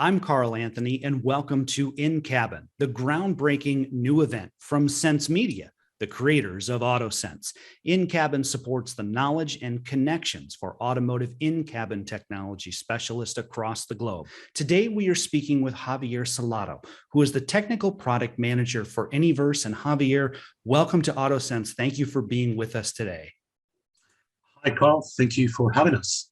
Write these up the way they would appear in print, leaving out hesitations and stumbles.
I'm Carl Anthony, and welcome to In Cabin, the groundbreaking new event from Sense Media, the creators of AutoSens. In Cabin supports the knowledge and connections for automotive in-cabin technology specialists across the globe. Today, we are speaking with Javier Salado, who is the technical product manager for Anyverse. And Javier, welcome to AutoSens. Thank you for being with us today. Hi, Carl. Thank you for having us.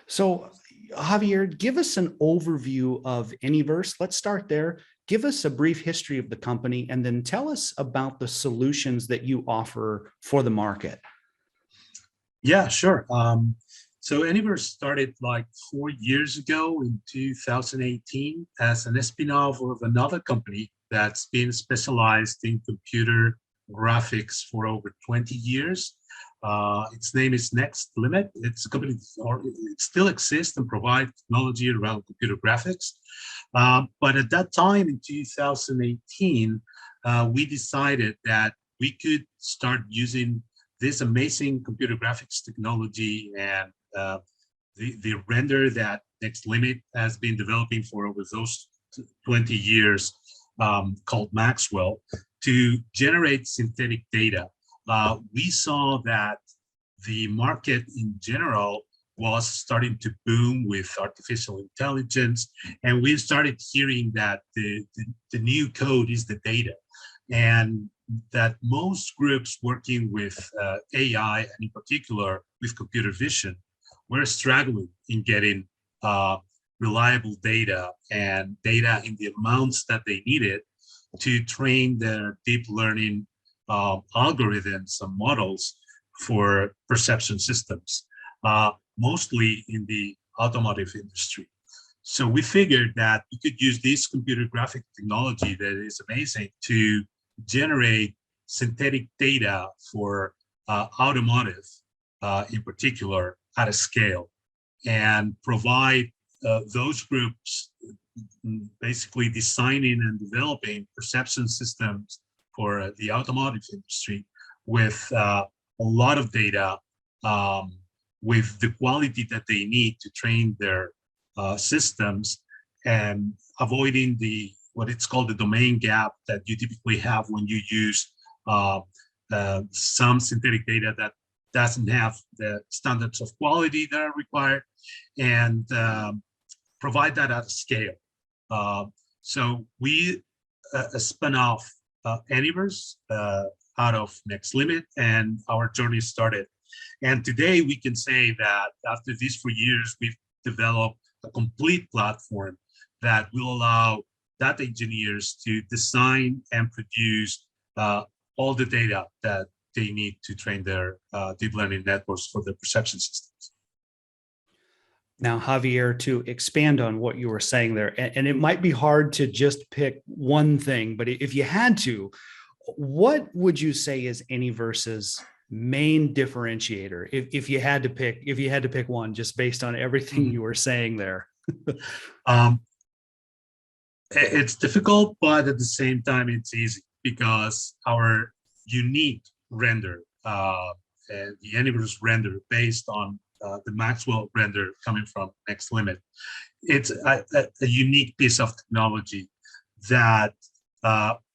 So, Javier, give us an overview of Anyverse. Let's start there. Give us a brief history of the company, and then tell us about the solutions that you offer for the market. Yeah, sure. So Anyverse started like 4 years ago in 2018 as an spin-off of another company that's been specialized in computer graphics for over 20 years. Its name is Next Limit. It's a company it still exists and provides technology around computer graphics. But at that time in 2018, we decided that we could start using this amazing computer graphics technology and the render that Next Limit has been developing for over those 20 years, called Maxwell, to generate synthetic data. We saw that the market in general was starting to boom with artificial intelligence, and we started hearing that the new code is the data, and that most groups working with AI, and in particular with computer vision, were struggling in getting reliable data and data in the amounts that they needed to train their deep learning algorithms and models for perception systems, mostly in the automotive industry. So we figured that we could use this computer graphic technology that is amazing to generate synthetic data for automotive, in particular, at a scale, and provide those groups basically designing and developing perception systems for the automotive industry with a lot of data, with the quality that they need to train their systems, and avoiding what it's called the domain gap that you typically have when you use some synthetic data that doesn't have the standards of quality that are required, and provide that at a scale. So we spun off Anyverse out of Next Limit, and our journey started. And today we can say that after these 4 years, we've developed a complete platform that will allow data engineers to design and produce all the data that they need to train their deep learning networks for their perception systems. Now, Javier, to expand on what you were saying there, and it might be hard to just pick one thing, but if you had to, what would you say is Anyverse's main differentiator? If you had to pick one, just based on everything you were saying there. It's difficult, but at the same time, it's easy because our unique render, the Anyverse render based on the Maxwell render coming from Next Limit, it's a unique piece of technology that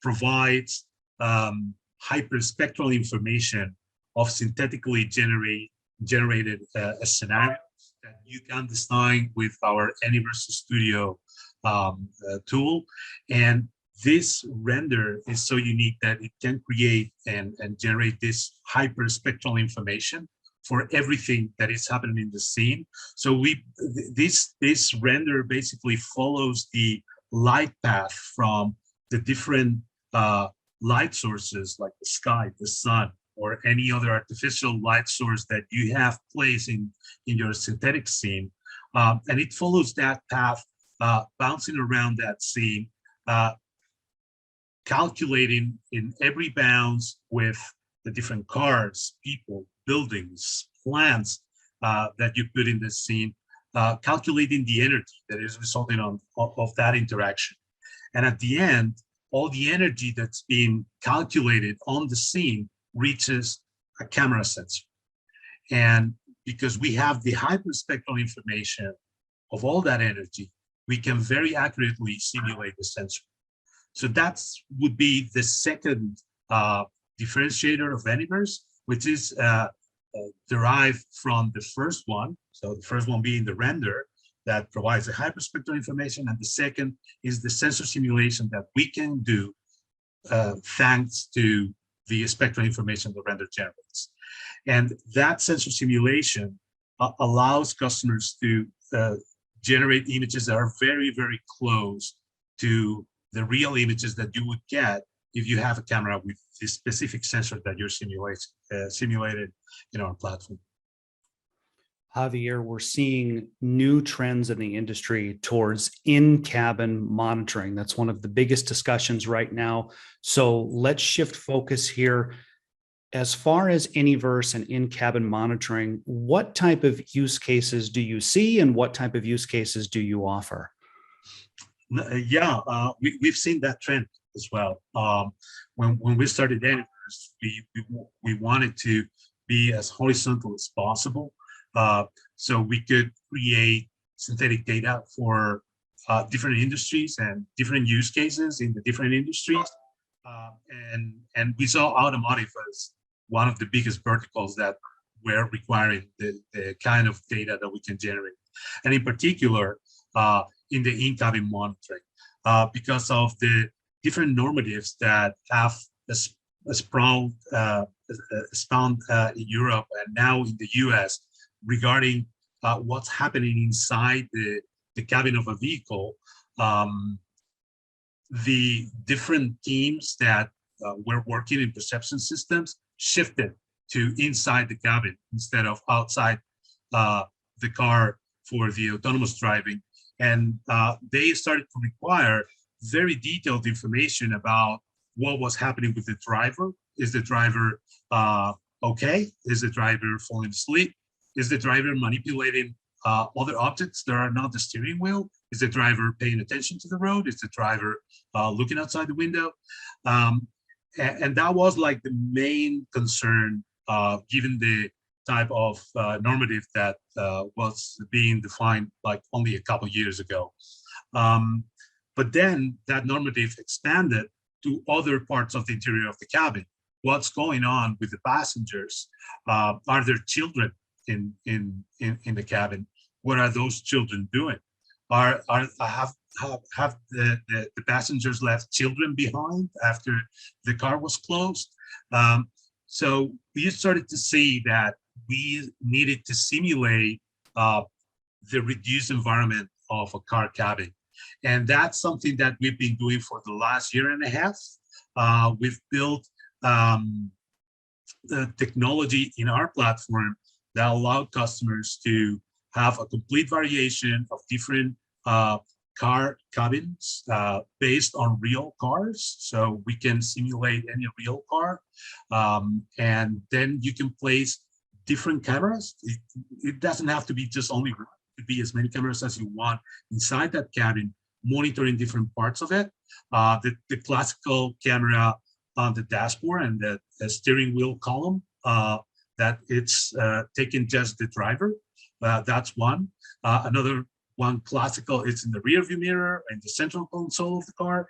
provides hyperspectral information of synthetically generated scenarios that you can design with our Anyverse Studio tool. And this render is so unique that it can create and generate this hyperspectral information for everything that is happening in the scene. So this render basically follows the light path from the different light sources, like the sky, the sun, or any other artificial light source that you have placed in your synthetic scene. And it follows that path, bouncing around that scene, calculating in every bounce with the different cars, people, buildings, plants that you put in the scene, calculating the energy that is resulting of that interaction. And at the end, all the energy that's being calculated on the scene reaches a camera sensor. And because we have the hyperspectral information of all that energy, we can very accurately simulate the sensor. So that's would be the second differentiator of Anyverse, which is derived from the first one. So the first one being the render that provides the hyperspectral information, and the second is the sensor simulation that we can do thanks to the spectral information the render generates. And that sensor simulation allows customers to generate images that are very, very close to the real images that you would get if you have a camera with the specific sensor that you're simulated in our platform. Javier, we're seeing new trends in the industry towards in-cabin monitoring. That's one of the biggest discussions right now. So let's shift focus here. As far as Anyverse and in-cabin monitoring, what type of use cases do you see and what type of use cases do you offer? Yeah, we've seen that trend as well. When we started Anyverse, we wanted to be as horizontal as possible. So we could create synthetic data for different industries and different use cases in the different industries. And we saw automotive as one of the biggest verticals that were requiring the kind of data that we can generate. And in particular, in the in-cabin monitoring, because of the different normatives that have spawned in Europe and now in the US regarding what's happening inside the cabin of a vehicle. The different teams that were working in perception systems shifted to inside the cabin instead of outside the car for the autonomous driving. And they started to require very detailed information about what was happening with the driver. Is the driver okay? Is the driver falling asleep? Is the driver manipulating other objects that are not the steering wheel? Is the driver paying attention to the road? Is the driver looking outside the window? And that was like the main concern, given the type of normative that was being defined like only a couple of years ago. But then that normative expanded to other parts of the interior of the cabin. What's going on with the passengers? Are there children in the cabin? What are those children doing? Have the passengers left children behind after the car was closed? So we started to see that we needed to simulate the reduced environment of a car cabin. And that's something that we've been doing for the last year and a half. We've built the technology in our platform that allowed customers to have a complete variation of different car cabins based on real cars. So we can simulate any real car. And then you can place different cameras. It doesn't have to be just only, to be as many cameras as you want inside that cabin, monitoring different parts of it. The classical camera on the dashboard and the steering wheel column, that it's taking just the driver. That's one. Another one classical, it's in the rear view mirror and the central console of the car.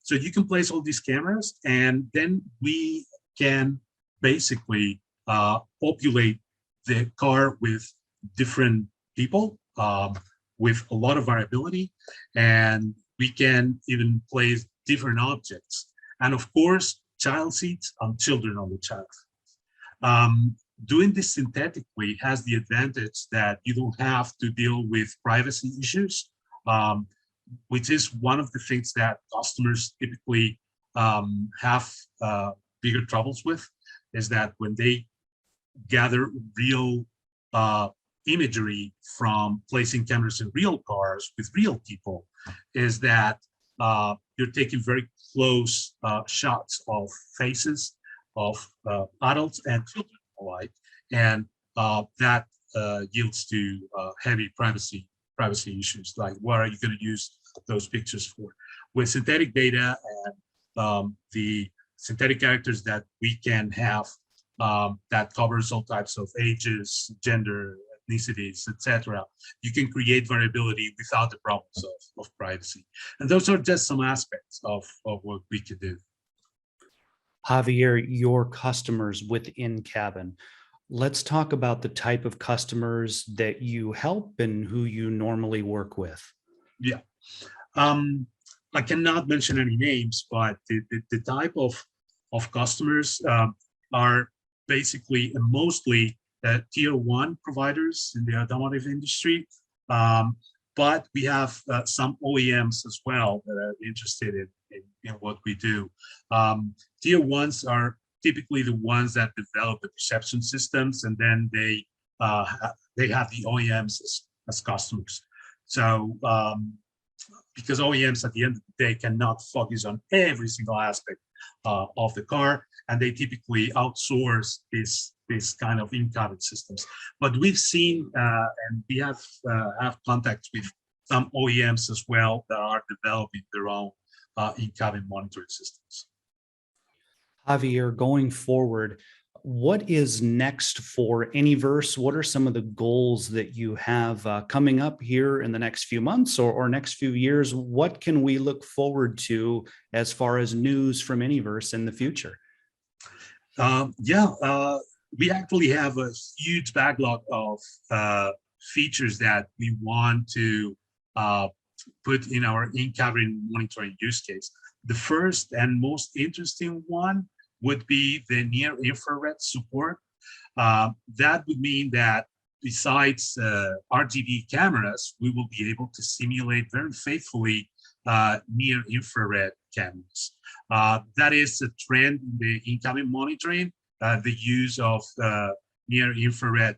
So you can place all these cameras, and then we can basically populate the car with different people with a lot of variability, and we can even place different objects. And of course, child seats and children on the child seats. Doing this synthetically has the advantage that you don't have to deal with privacy issues, which is one of the things that customers typically have bigger troubles with, is that when they gather real imagery from placing cameras in real cars with real people, is that you're taking very close shots of faces of adults and children alike, and that yields to heavy privacy issues, like what are you going to use those pictures for? With synthetic data and the synthetic characters that we can have that covers all types of ages, gender, ethnicities, etc. You can create variability without the problems of privacy. And those are just some aspects of what we could do. Javier, your customers within Cabin. Let's talk about the type of customers that you help and who you normally work with. Yeah. I cannot mention any names, but the type of customers are basically and mostly tier one providers in the automotive industry. But we have some OEMs as well that are interested in what we do. Tier ones are typically the ones that develop the perception systems, and then they have the OEMs as customers. So because OEMs at the end of the day cannot focus on every single aspect of the car, and they typically outsource this kind of in-cabin systems. But we've seen and we have contacts with some OEMs as well that are developing their own in-cabin monitoring systems. Javier, going forward, what is next for Anyverse? What are some of the goals that you have coming up here in the next few months or next few years? What can we look forward to as far as news from Anyverse in the future? We actually have a huge backlog of features that we want to put in our in-cabin monitoring use case. The first and most interesting one would be the near infrared support. That would mean that besides RGB cameras, we will be able to simulate very faithfully near infrared cameras. That is a trend in the in-cabin monitoring, the use of near infrared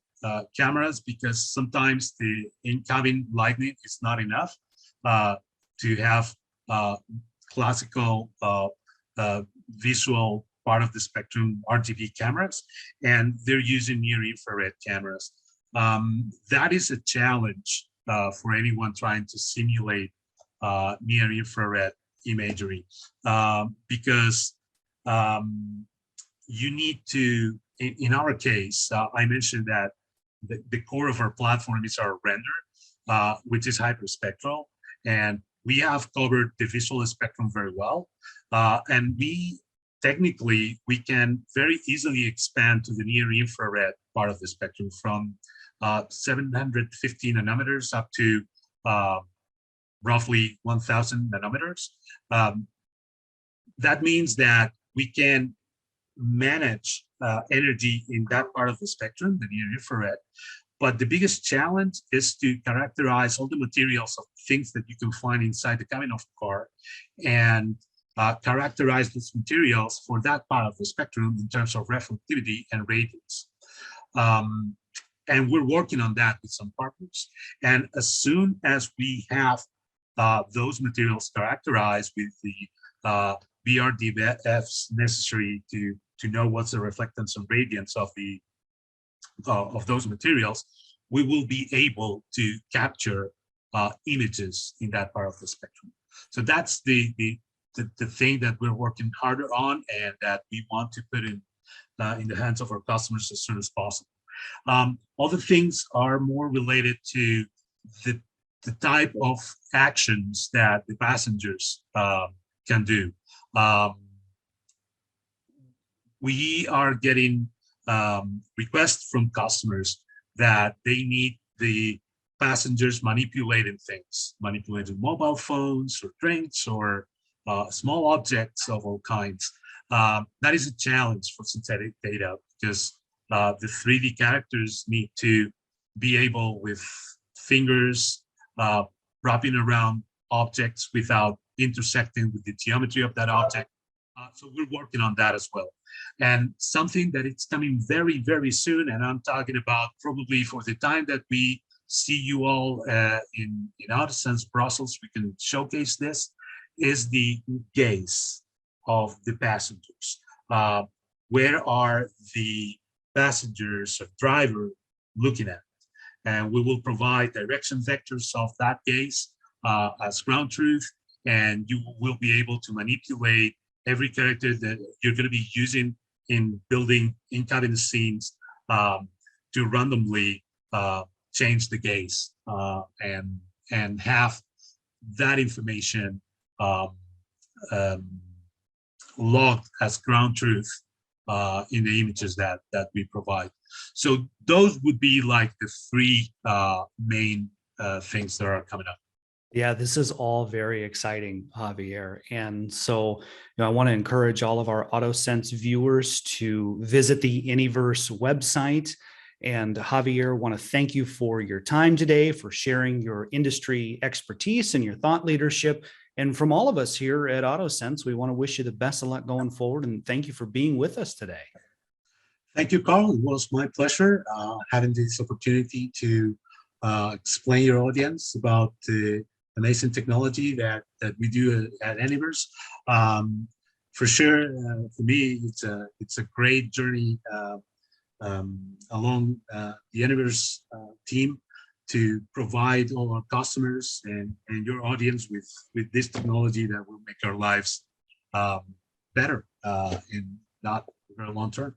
cameras, because sometimes the in-cabin lighting is not enough to have classical visual part of the spectrum RGB cameras, and they're using near infrared cameras. That is a challenge for anyone trying to simulate near infrared imagery, because you need to, in our case, I mentioned that the core of our platform is our render, which is hyperspectral, and we have covered the visual spectrum very well, and technically we can very easily expand to the near infrared part of the spectrum from 750 nanometers up to roughly 1000 nanometers. That means that we can manage energy in that part of the spectrum, the near infrared. But the biggest challenge is to characterize all the materials of things that you can find inside the cabin of a car, and characterize those materials for that part of the spectrum in terms of reflectivity and radiance. And we're working on that with some partners. And as soon as we have those materials characterized with the BRDFs necessary to know what's the reflectance and radiance of those materials, we will be able to capture images in that part of the spectrum. So that's the thing that we're working harder on, and that we want to put in the hands of our customers as soon as possible. Other things are more related to the type of actions that the passengers can do. We are getting requests from customers that they need the passengers manipulating things, manipulating mobile phones or drinks or small objects of all kinds. That is a challenge for synthetic data, because the 3D characters need to be able, with fingers, wrapping around objects without intersecting with the geometry of that object. So we're working on that as well. And something that it's coming very, very soon, and I'm talking about probably for the time that we see you all in AutoSens Brussels, we can showcase this, is the gaze of the passengers. Where are the passengers or driver looking at? And we will provide direction vectors of that gaze as ground truth, and you will be able to manipulate every character that you're going to be using in building in-cabin scenes to randomly change the gaze and have that information um, logged as ground truth in the images that we provide. So those would be like the three main things that are coming up. Yeah, this is all very exciting, Javier. And so, I want to encourage all of our AutoSense viewers to visit the Anyverse website. And Javier, want to thank you for your time today, for sharing your industry expertise and your thought leadership. And from all of us here at AutoSense, we want to wish you the best of luck going forward. And thank you for being with us today. Thank you, Carl. It was my pleasure having this opportunity to explain your audience about the amazing technology that we do at Anyverse. For sure, for me, it's a great journey along the Anyverse team to provide all our customers and your audience with this technology that will make our lives better in not very long term.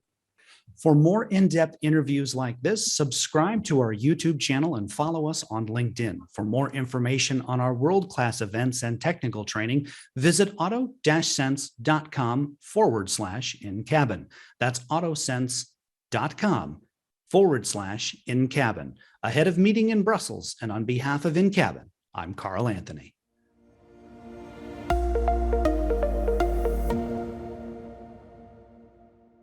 For more in-depth interviews like this, subscribe to our YouTube channel and follow us on LinkedIn. For more information on our world-class events and technical training, visit auto-sense.com/in-cabin. That's autosense.com/in-cabin. Ahead of meeting in Brussels and on behalf of In-Cabin, I'm Carl Anthony.